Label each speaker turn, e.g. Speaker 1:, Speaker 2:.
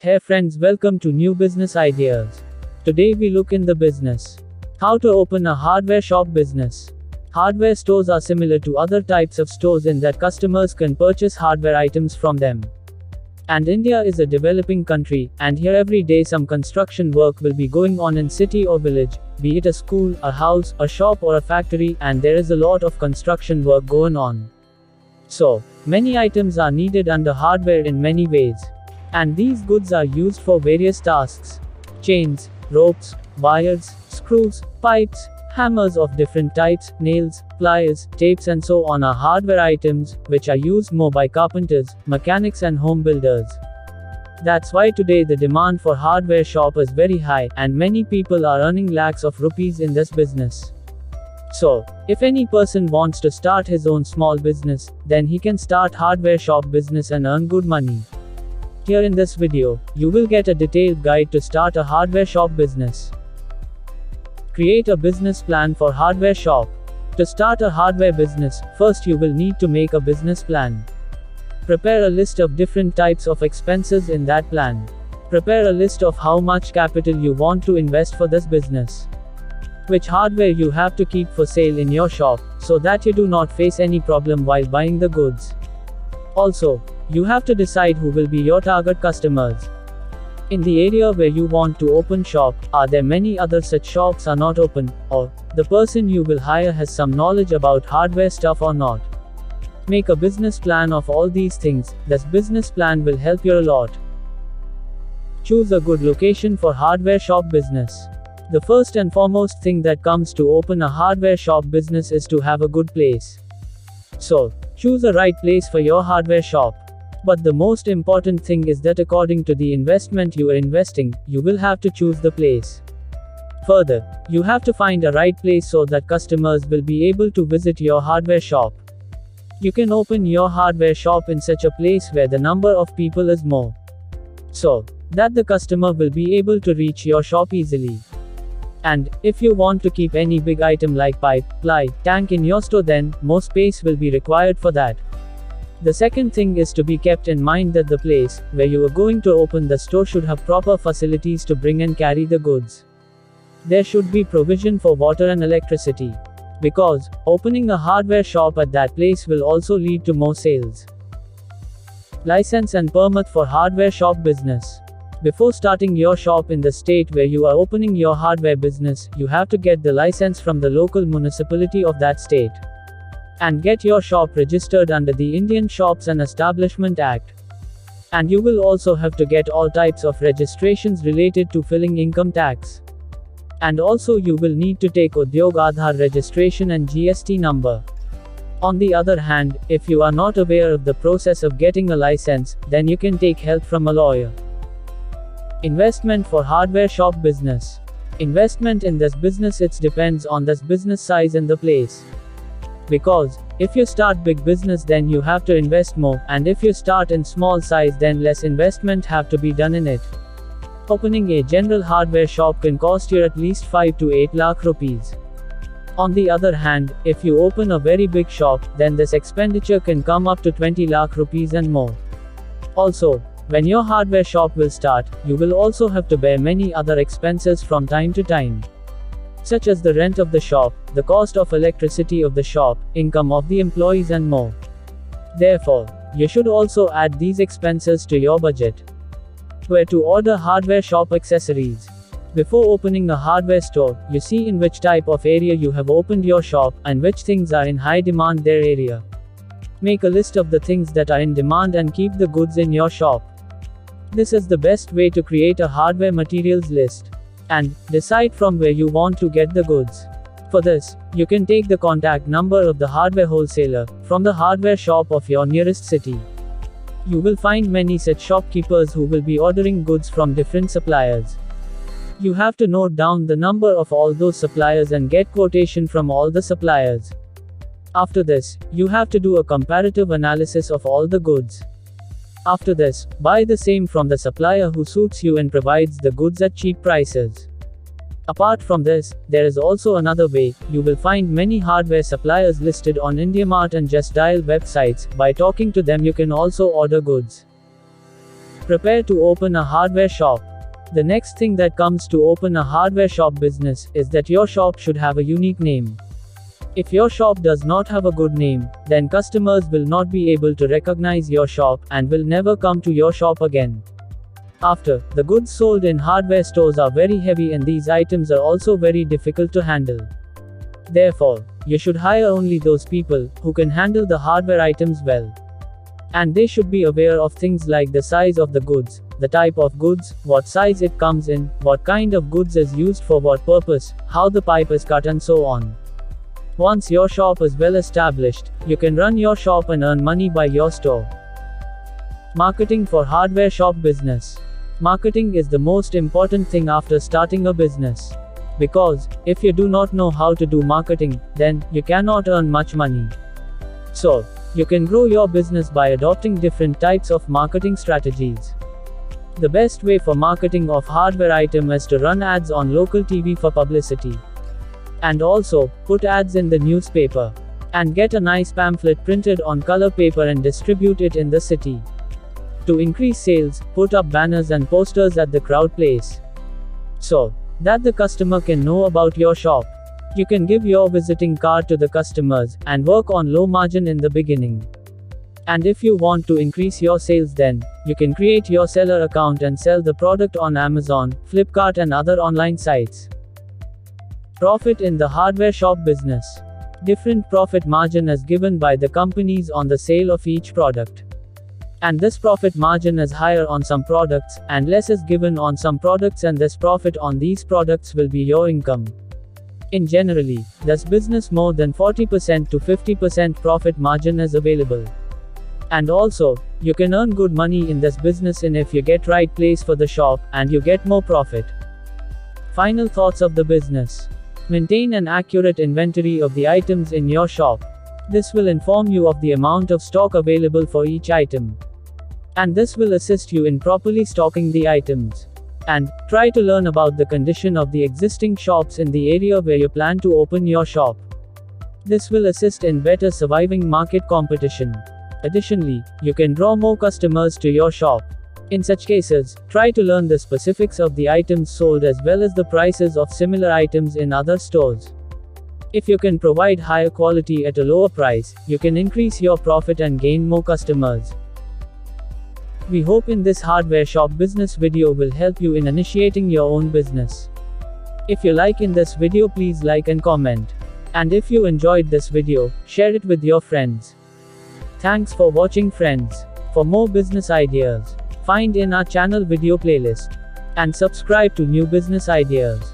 Speaker 1: Hey friends, welcome to New Business Ideas. Today we look in the business. How to open a hardware shop business. Hardware stores are similar to other types of stores in that customers can purchase hardware items from them. And India is a developing country, and here every day some construction work will be going on in city or village, be it a school, a house, a shop or a factory, and there is a lot of construction work going on. So, many items are needed under hardware in many ways. And these goods are used for various tasks. Chains, ropes, wires, screws, pipes, hammers of different types, nails, pliers, tapes and so on are hardware items, which are used more by carpenters, mechanics and home builders. That's why today the demand for hardware shop is very high, and many people are earning lakhs of rupees in this business. So, if any person wants to start his own small business, then he can start hardware shop business and earn good money. Here in this video, you will get a detailed guide to start a hardware shop business. Create a business plan for hardware shop. To start a hardware business, first you will need to make a business plan. Prepare a list of different types of expenses in that plan. Prepare a list of how much capital you want to invest for this business. Which hardware you have to keep for sale in your shop, so that you do not face any problem while buying the goods. Also, you have to decide who will be your target customers. In the area where you want to open shop, are there many other such shops are not open, or the person you will hire has some knowledge about hardware stuff or not? Make a business plan of all these things. This business plan will help you a lot. Choose a good location for hardware shop business. The first and foremost thing that comes to open a hardware shop business is to have a good place. So, choose a right place for your hardware shop. But the most important thing is that according to the investment you are investing, you will have to choose the place. Further, you have to find a right place so that customers will be able to visit your hardware shop. You can open your hardware shop in such a place where the number of people is more, so that the customer will be able to reach your shop easily. And, if you want to keep any big item like pipe, ply, tank in your store, then more space will be required for that. The second thing is to be kept in mind that the place where you are going to open the store should have proper facilities to bring and carry the goods. There should be provision for water and electricity. Because, opening a hardware shop at that place will also lead to more sales. License and permit for hardware shop business. Before starting your shop in the state where you are opening your hardware business, you have to get the license from the local municipality of that state. And get your shop registered under the Indian Shops and Establishment Act. And you will also have to get all types of registrations related to filing income tax. And also you will need to take Udyog Aadhaar registration and GST number. On the other hand, if you are not aware of the process of getting a license, then you can take help from a lawyer. Investment for hardware shop business. Investment in this business, it depends on this business size and the place. Because, if you start big business then you have to invest more, and if you start in small size then less investment have to be done in it. Opening a general hardware shop can cost you at least 5 to 8 lakh rupees. On the other hand, if you open a very big shop, then this expenditure can come up to 20 lakh rupees and more. Also, when your hardware shop will start, you will also have to bear many other expenses from time to time, such as the rent of the shop, the cost of electricity of the shop, income of the employees and more. Therefore, you should also add these expenses to your budget. Where to order hardware shop accessories. Before opening a hardware store, you see in which type of area you have opened your shop, and which things are in high demand their area. Make a list of the things that are in demand and keep the goods in your shop. This is the best way to create a hardware materials list. And, decide from where you want to get the goods. For this, you can take the contact number of the hardware wholesaler from the hardware shop of your nearest city. You will find many such shopkeepers who will be ordering goods from different suppliers. You have to note down the number of all those suppliers and get quotation from all the suppliers. After this, you have to do a comparative analysis of all the goods. After this, buy the same from the supplier who suits you and provides the goods at cheap prices. Apart from this, there is also another way. You will find many hardware suppliers listed on IndiaMart and Just Dial websites. By talking to them you can also order goods. Prepare to open a hardware shop. The next thing that comes to open a hardware shop business is that your shop should have a unique name. If your shop does not have a good name, then customers will not be able to recognize your shop and will never come to your shop again. After, the goods sold in hardware stores are very heavy and these items are also very difficult to handle. Therefore, you should hire only those people who can handle the hardware items well. And they should be aware of things like the size of the goods, the type of goods, what size it comes in, what kind of goods is used for what purpose, how the pipe is cut and so on. Once your shop is well established, you can run your shop and earn money by your store. Marketing for hardware shop business. Marketing is the most important thing after starting a business. Because, if you do not know how to do marketing, then you cannot earn much money. So, you can grow your business by adopting different types of marketing strategies. The best way for marketing of hardware item is to run ads on local TV for publicity. And also, put ads in the newspaper. And get a nice pamphlet printed on color paper and distribute it in the city. To increase sales, put up banners and posters at the crowd place, so that the customer can know about your shop. You can give your visiting card to the customers, and work on low margin in the beginning. And if you want to increase your sales, then you can create your seller account and sell the product on Amazon, Flipkart and other online sites. Profit in the hardware shop business. Different profit margin is given by the companies on the sale of each product. And this profit margin is higher on some products, and less is given on some products, and this profit on these products will be your income. In generally, this business more than 40% to 50% profit margin is available. And also, you can earn good money in this business if you get right place for the shop, and you get more profit. Final thoughts of the business. Maintain an accurate inventory of the items in your shop. This will inform you of the amount of stock available for each item. And this will assist you in properly stocking the items. And try to learn about the condition of the existing shops in the area where you plan to open your shop. This will assist in better surviving market competition. Additionally, you can draw more customers to your shop. In such cases, try to learn the specifics of the items sold as well as the prices of similar items in other stores. If you can provide higher quality at a lower price, you can increase your profit and gain more customers. We hope in this hardware shop business video will help you in initiating your own business. If you like in this video, please like and comment. And if you enjoyed this video, share it with your friends. Thanks for watching, friends. For more business ideas, find in our channel video playlist. And subscribe to New Business Ideas.